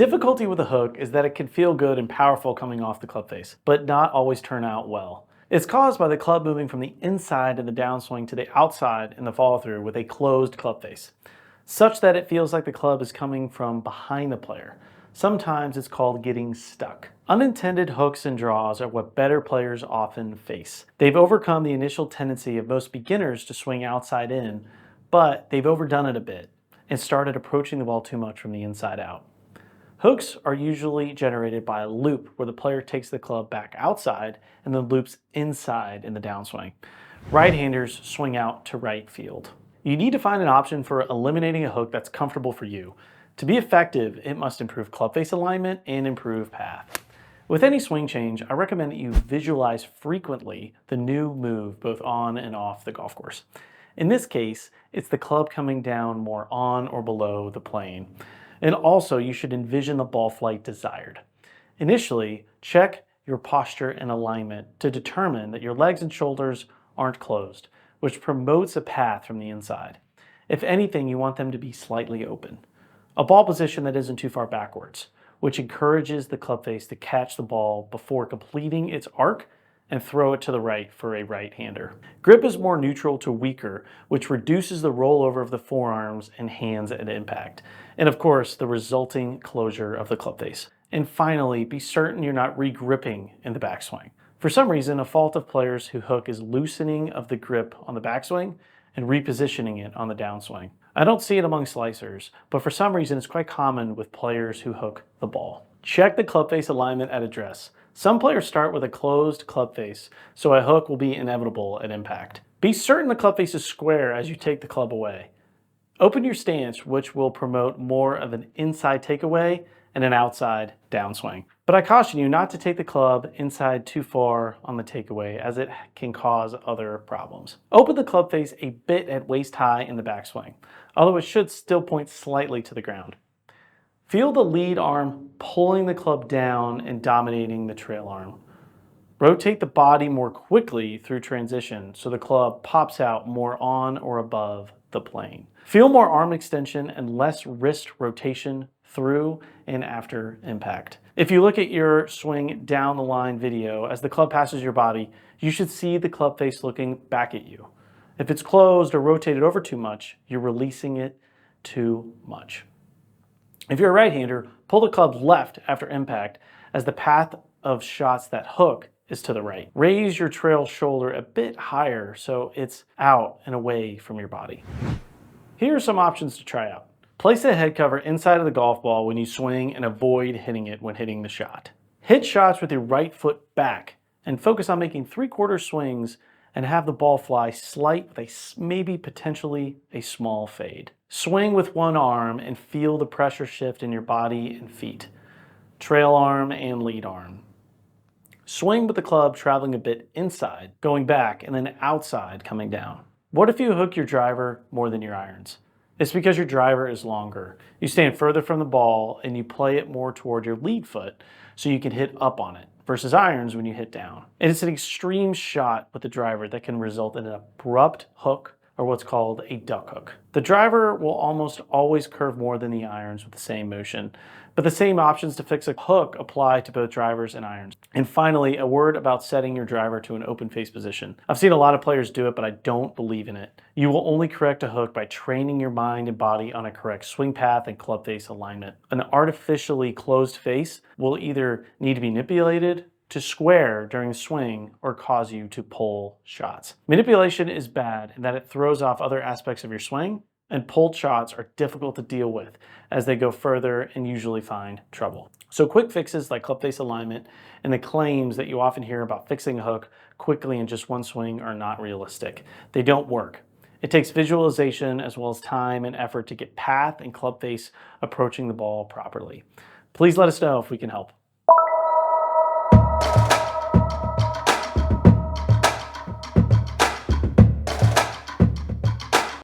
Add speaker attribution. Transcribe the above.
Speaker 1: difficulty with a hook is that it can feel good and powerful coming off the club face, but not always turn out well. It's caused by the club moving from the inside in the downswing to the outside in the follow through with a closed club face, such that it feels like the club is coming from behind the player. Sometimes it's called getting stuck. Unintended hooks and draws are what better players often face. They've overcome the initial tendency of most beginners to swing outside in, but they've overdone it a bit and started approaching the ball too much from the inside out. Hooks are usually generated by a loop where the player takes the club back outside and then loops inside in the downswing. Right-handers swing out to right field. You need to find an option for eliminating a hook that's comfortable for you. To be effective, it must improve club face alignment and improve path. With any swing change, I recommend that you visualize frequently the new move both on and off the golf course. In this case, it's the club coming down more on or below the plane. And also, you should envision the ball flight desired. Initially, check your posture and alignment to determine that your legs and shoulders aren't closed, which promotes a path from the inside. If anything, you want them to be slightly open. A ball position that isn't too far backwards, which encourages the club face to catch the ball before completing its arc and throw it to the right for a right-hander. Grip is more neutral to weaker, which reduces the rollover of the forearms and hands at impact, and of course, the resulting closure of the club face. And finally, be certain you're not re-gripping in the backswing. For some reason, a fault of players who hook is loosening of the grip on the backswing and repositioning it on the downswing. I don't see it among slicers, but for some reason it's quite common with players who hook the ball. Check the club face alignment at address. Some players start with a closed club face, so a hook will be inevitable at impact. Be certain the club face is square as you take the club away. Open your stance, which will promote more of an inside takeaway and an outside downswing. But I caution you not to take the club inside too far on the takeaway, as it can cause other problems. Open the club face a bit at waist high in the backswing, although it should still point slightly to the ground. Feel the lead arm pulling the club down and dominating the trail arm. Rotate the body more quickly through transition so the club pops out more on or above the plane. Feel more arm extension and less wrist rotation through and after impact. If you look at your swing down the line video, as the club passes your body, you should see the club face looking back at you. If it's closed or rotated over too much, you're releasing it too much. If you're a right-hander, pull the club left after impact, as the path of shots that hook is to the right. Raise your trail shoulder a bit higher so it's out and away from your body. Here are some options to try out. Place a head cover inside of the golf ball when you swing and avoid hitting it when hitting the shot. Hit shots with your right foot back and focus on making three-quarter swings and have the ball fly slight with a maybe potentially a small fade. Swing with one arm and feel the pressure shift in your body and feet. Trail arm and lead arm. Swing with the club traveling a bit inside, going back, and then outside coming down. What if you hook your driver more than your irons? It's because your driver is longer. You stand further from the ball and you play it more toward your lead foot so you can hit up on it, versus irons when you hit down. And it's an extreme shot with the driver that can result in an abrupt hook or what's called a duck hook. The driver will almost always curve more than the irons with the same motion, but the same options to fix a hook apply to both drivers and irons. And finally, a word about setting your driver to an open face position. I've seen a lot of players do it, but I don't believe in it. You will only correct a hook by training your mind and body on a correct swing path and club face alignment. An artificially closed face will either need to be manipulated to square during the swing or cause you to pull shots. Manipulation is bad in that it throws off other aspects of your swing, and pulled shots are difficult to deal with as they go further and usually find trouble. So quick fixes like club face alignment and the claims that you often hear about fixing a hook quickly in just one swing are not realistic. They don't work. It takes visualization as well as time and effort to get path and club face approaching the ball properly. Please let us know if we can help.